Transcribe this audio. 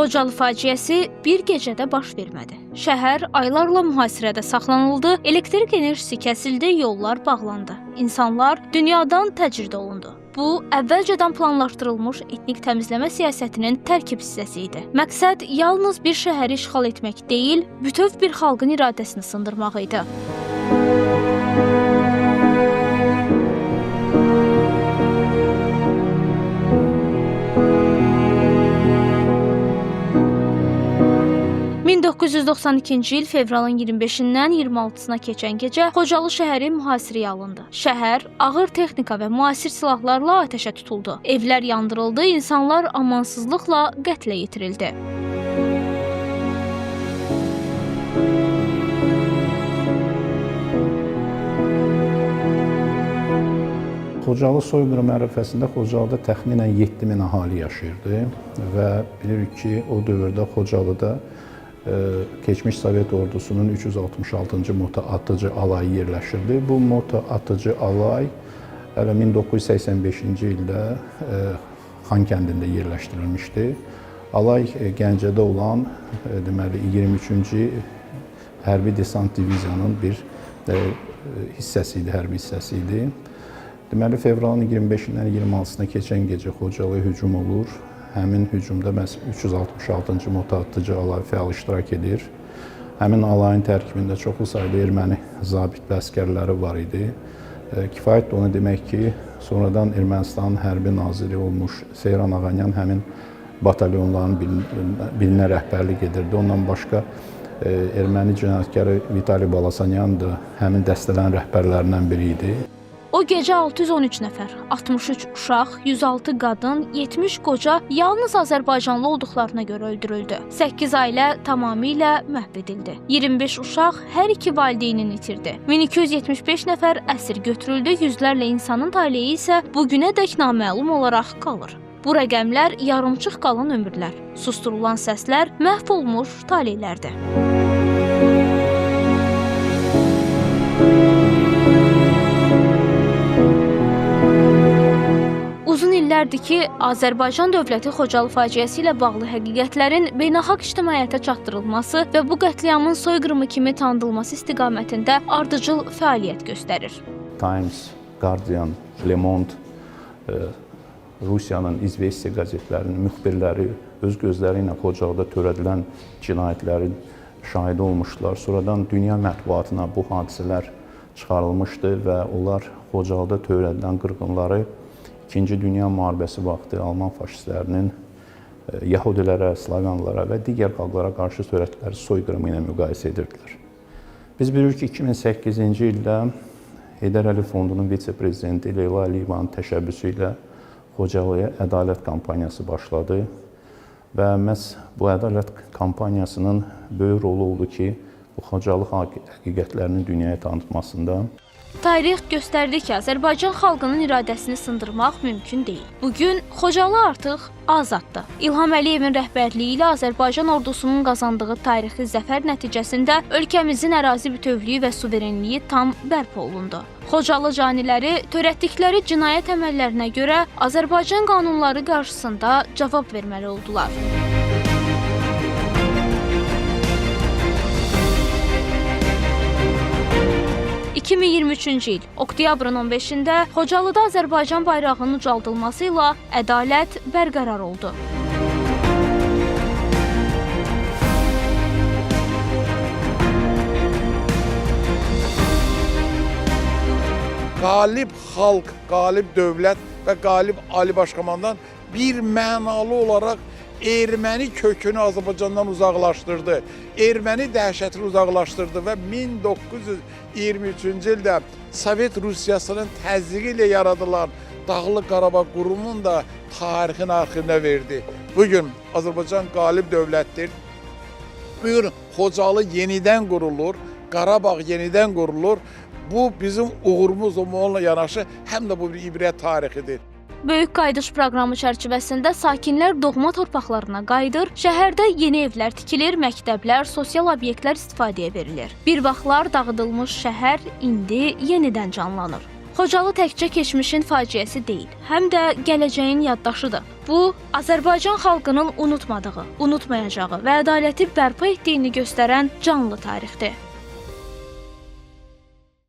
Xocalı faciəsi bir gecədə baş vermədi. Şəhər aylarla mühasirədə saxlanıldı, elektrik enerjisi kəsildi, yollar bağlandı. İnsanlar dünyadan təcrid olundu. Bu, əvvəlcədən planlaşdırılmış etnik təmizləmə siyasətinin tərkib hissəsi idi. Məqsəd yalnız bir şəhəri işğal etmək deyil, bütöv bir xalqın iradəsini sındırmaq idi. ...1992-ci il fevralın 25-dən 26-sına keçən gecə Xocalı şəhəri mühasirəyə alındı. Şəhər ağır texnika və müasir silahlarla atəşə tutuldu. Evlər yandırıldı, insanlar amansızlıqla qətlə yetirildi. Xocalı soyqırım ərəfəsində Xocalıda təxminən 7000 əhali yaşayırdı və bilirik ki, o dövrdə Xocalıda keçmiş Sovet ordusunun 366-cı moto atıcı alayı yerləşirdi. Bu moto atıcı alay hələ 1985-ci ildə Xankəndində yerləşdirilmişdi. Alay Gəncədə olan deməli 23-cü hərbi desant diviziyanın bir hissəsi idi, hərbi hissəsi idi. Deməli, fevralın 25-dən 26-sına keçən gecə Xocalıya hücum olur. Həmin hücumda məhz 366-cı moto atıcı alay fəal iştirak edir. Həmin alayın tərkibində çoxlu sayda erməni zabit və əsgərləri var idi. Kifayət onu demək ki, sonradan Ermənistanın hərbi naziri olmuş Seyran Ağanyan həmin batalyonların birinə rəhbərlik edirdi. Ondan başqa erməni cinayətkarı Vitali Balasanyan da həmin dəstələrin rəhbərlərindən biri idi. O gecə 613 nəfər, 63 uşaq, 106 qadın, 70 qoca yalnız Azərbaycanlı olduqlarına görə öldürüldü. 8 ailə tamamilə məhv edildi. 25 uşaq hər iki valideynini itirdi. 1275 nəfər əsir götürüldü, yüzlərlə insanın taleyi isə bugünədək naməlum olaraq qalır. Bu rəqəmlər yarımçıq qalan ömürlər, susturulan səslər, məhv olmuş taleylərdir. Uzun illərdir ki, Azərbaycan dövləti Xocalı faciəsi ilə bağlı həqiqətlərin beynəlxalq ictimaiyyətə çatdırılması və bu qətliamın soyqırımı kimi tanıdılması istiqamətində ardıcıl fəaliyyət göstərir. Times, Guardian, Le Monde, Rusiyanın İzvestiya qəzetlərinin müxbirləri öz gözləri ilə Xocalıda törədilən cinayətlərin şahidi olmuşlar. Sonradan dünya mətbuatına bu hadisələr çıxarılmışdı və onlar Xocalıda törədilən qırğınları İkinci Dünya müharibəsi vaxtı Alman faşistlərinin Yahudilərə, Slaviyalılara və digər xalqlara qarşı törətdikləri soyqırımı ilə müqayisə edirdilər. Biz bilirik ki, 2008-ci ildə Heydər Əliyev Fondunun vitse-prezidenti Leyla Əliyevanın təşəbbüsü ilə Xocalıya ədalət kampaniyası başladı və məhz bu ədalət kampaniyasının böyük rolu oldu ki, bu Xocalı həqiqətlərinin dünyaya tanıtmasında. Tarix göstərdi ki, Azərbaycan xalqının iradəsini sındırmaq mümkün deyil. Bugün Xocalı artıq azaddır. İlham Əliyevin rəhbərliyi ilə Azərbaycan ordusunun qazandığı tarixi zəfər nəticəsində ölkəmizin ərazi bütövlüyü və suverenliyi tam bərpa olundu. Xocalı caniləri törətdikləri cinayət əməllərinə görə Azərbaycan qanunları qarşısında cavab verməli oldular. 2023-cü il oktyabrın 15-də Xocalıda Azərbaycan bayrağının ucaldılması ilə ədalət bərqərar oldu. Qalib xalq, qalib dövlət və qalib Ali Başkomandan bir mənalı olaraq erməni kökünü Azərbaycandan uzaqlaşdırdı. Erməni dəhşətini uzaqlaşdırdı və 1923-cü ildə Sovet Rusiyasının təzyiqi ilə yaradılan Dağlıq Qarabağ qurumunun da tarixin arxivində verdi. Bugün Azərbaycan qalib dövlətdir. Bugün Xocalı yenidən qurulur, Qarabağ yenidən qurulur. Bu bizim uğurumuz onunla yanaşı həm də bu bir ibrət tarixidir. Böyük qayıdış proqramı çərçivəsində sakinlər doğma torpaqlarına qayıdır, şəhərdə yeni evlər tikilir, məktəblər, sosial obyektlər istifadəyə verilir. Bir vaxtlar dağıdılmış şəhər indi yenidən canlanır. Xocalı təkcə keçmişin faciəsi deyil, həm də gələcəyin yaddaşıdır. Bu, Azərbaycan xalqının unutmadığı, unutmayacağı və ədaləti bərpa etdiyini göstərən canlı tarixdir.